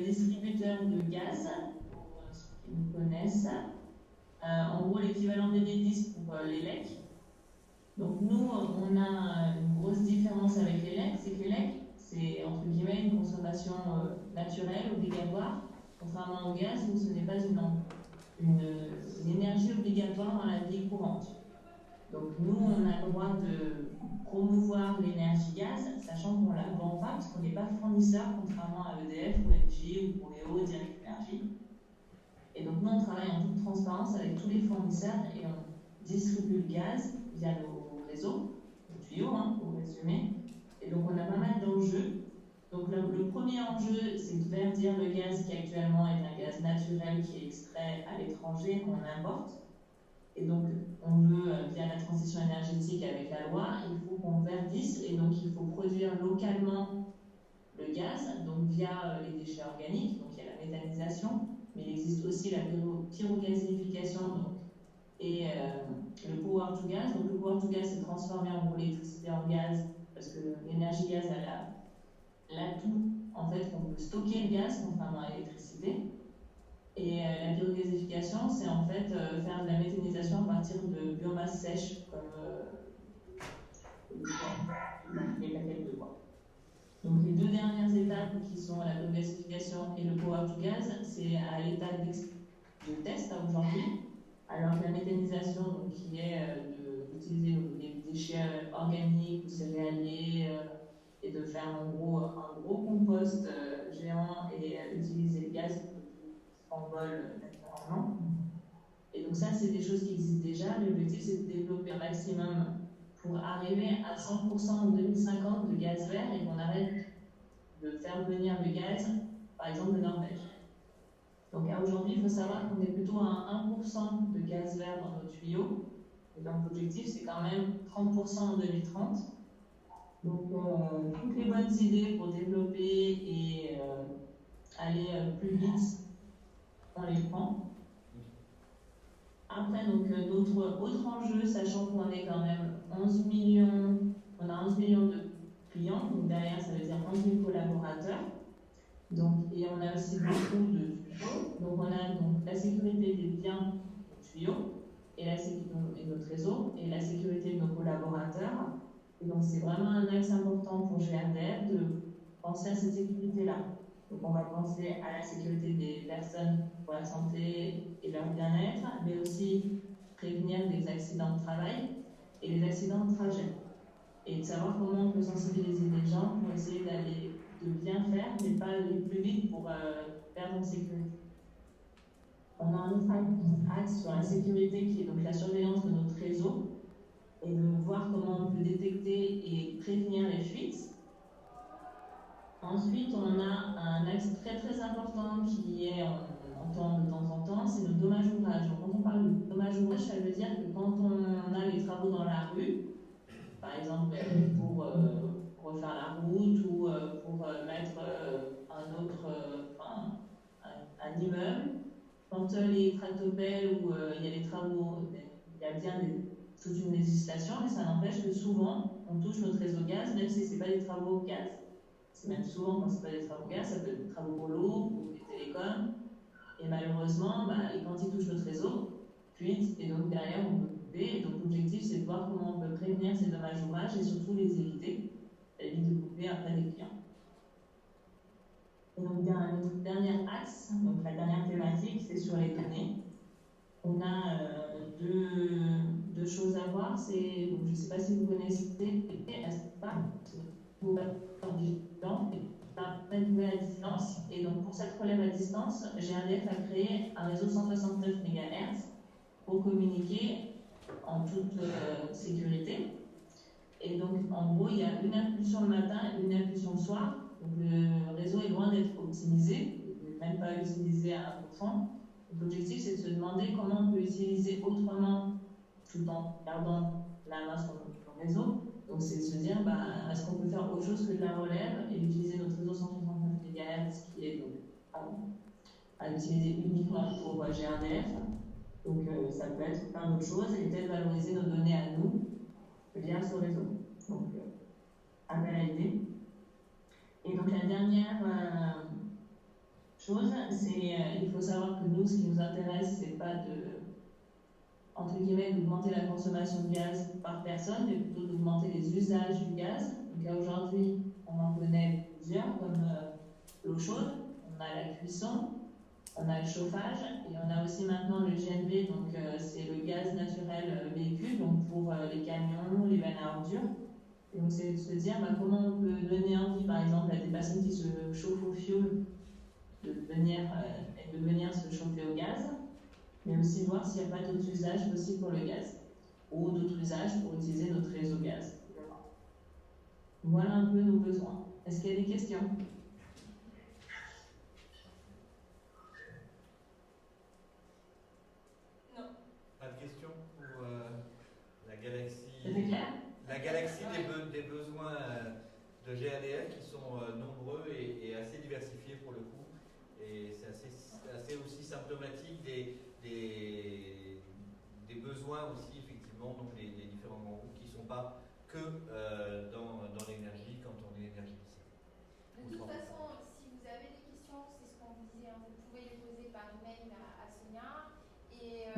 distributeur de gaz, pour ceux qui nous connaissent. En gros, l'équivalent d'Enedis pour l'ELEC. Donc nous, on a une grosse différence avec l'ELEC, c'est que l'ELEC, c'est entre guillemets une consommation naturelle, obligatoire, contrairement au gaz où ce n'est pas une énergie obligatoire dans la vie courante. Donc nous, on a le droit de promouvoir l'énergie gaz, sachant qu'on ne la vend pas, parce qu'on n'est pas fournisseur, contrairement à EDF ou Engie ou Coveo, Direct Énergie. Et donc nous, on travaille en toute transparence avec tous les fournisseurs et on distribue le gaz via nos réseaux, nos tuyaux, pour résumer. Et donc on a pas mal d'enjeux. Donc le premier enjeu, c'est de verdir le gaz qui actuellement est un gaz naturel qui est extrait à l'étranger, qu'on importe. Et donc, on veut, via la transition énergétique avec la loi, il faut qu'on verdisse et donc il faut produire localement le gaz, donc via les déchets organiques, donc il y a la méthanisation, mais il existe aussi la pyrogazéification et le power to gas. Donc le power to gas, c'est transformer en gros l'électricité en gaz, parce que l'énergie gaz a l'atout en fait qu'on peut stocker le gaz contrairement à l'électricité. Et la biogasification, c'est en fait faire de la méthanisation à partir de biomasse sèche, comme les paquets de bois. Donc les deux dernières étapes qui sont la biogasification et le power to gas, c'est à l'état de test aujourd'hui, alors que la méthanisation, donc, qui est d'utiliser des déchets organiques ou céréaliers et de faire en gros un gros compost géant et utiliser le gaz en vol naturellement. Et donc ça, c'est des choses qui existent déjà. L'objectif, c'est de développer un maximum pour arriver à 100% en 2050 de gaz vert et qu'on arrête de faire venir le gaz, par exemple, de Norvège. Donc aujourd'hui, il faut savoir qu'on est plutôt à 1% de gaz vert dans nos tuyaux. Et donc l'objectif, c'est quand même 30% en 2030. Donc toutes les bonnes idées pour développer et aller plus vite, on les prend. Après, donc, notre autre enjeu, sachant qu'on est quand même 11 millions, on a 11 millions de clients, donc derrière, ça veut dire 11 000 collaborateurs. Donc, et on a aussi beaucoup de tuyaux. Donc, on a donc la sécurité des biens tuyaux et notre réseau et la sécurité de nos collaborateurs. Et donc, c'est vraiment un axe important pour GRDF de penser à cette sécurité-là. Donc, on va penser à la sécurité des personnes pour la santé et leur bien-être, mais aussi prévenir des accidents de travail et des accidents de trajet. Et de savoir comment on peut sensibiliser les gens pour essayer de bien faire, mais pas aller plus vite pour perdre en sécurité. On a un autre axe sur la sécurité qui est donc la surveillance de notre réseau et de voir comment on peut détecter et prévenir les fuites. Ensuite, on a un axe très très important qui est, on entend de temps en temps, c'est le dommage-ouvrage. Donc, quand on parle de dommage-ouvrage, ça veut dire que quand on a les travaux dans la rue, par exemple pour refaire la route ou pour mettre un immeuble, quand les tractopelles où il y a des travaux, il y a bien toute une législation, mais ça n'empêche que souvent on touche notre réseau gaz, même si ce n'est pas des travaux gaz. C'est même souvent quand ce n'est pas des travaux gaz, ça peut être des travaux pour l'eau ou des télécoms. Et malheureusement, quand ils touchent notre réseau, fuite, et donc derrière on peut couper. Et donc l'objectif c'est de voir comment on peut prévenir ces dommages-ouvrages et surtout les éviter, éviter de couper après des clients. Et donc notre dernier axe, donc la dernière thématique, c'est sur les données. On a deux choses à voir. Je ne sais pas si vous connaissez à distance. Et donc pour cette relève à distance, GRDF a créé un réseau 169 MHz pour communiquer en toute sécurité. Et donc en gros, il y a une impulsion le matin et une impulsion le soir. Donc le réseau est loin d'être optimisé, il n'est même pas utilisé à 1%. L'objectif, c'est de se demander comment on peut utiliser autrement tout en gardant la main sur notre réseau. Donc, c'est de se dire, est-ce qu'on peut faire autre chose que de la relève et utiliser notre réseau 169 MHz qui est donc à utiliser uniquement pour GRDF. Donc, ça peut être plein d'autres choses et peut-être valoriser nos données à nous via ce réseau. Donc, appel à idée. Et donc, la dernière chose. Il faut savoir que nous, ce qui nous intéresse, c'est pas de, entre guillemets, d'augmenter la consommation de gaz par personne, mais plutôt d'augmenter les usages du gaz. Donc aujourd'hui, on en connaît plusieurs, comme l'eau chaude, on a la cuisson, on a le chauffage, et on a aussi maintenant le GNV, donc c'est le gaz naturel véhicule, donc pour les camions, les vannes à ordures. Et donc c'est de se dire comment on peut donner envie, par exemple, à des personnes qui se chauffent au fioul de venir se chauffer au gaz, mais aussi voir s'il n'y a pas d'autres usages possibles pour le gaz, ou d'autres usages pour utiliser notre réseau gaz. Voilà un peu nos besoins. Est-ce qu'il y a des questions? Non. Pas de questions pour la galaxie? C'est clair? La galaxie des besoins de GADF qui sont nombreux et assez diversifiés pour le coup. Et c'est assez aussi symptomatique des besoins aussi, effectivement, donc les différents grands groupes qui ne sont pas que dans l'énergie quand on est énergéticien. De toute façon, si vous avez des questions, c'est ce qu'on vous disait, hein, vous pouvez les poser par email à Sonia. Et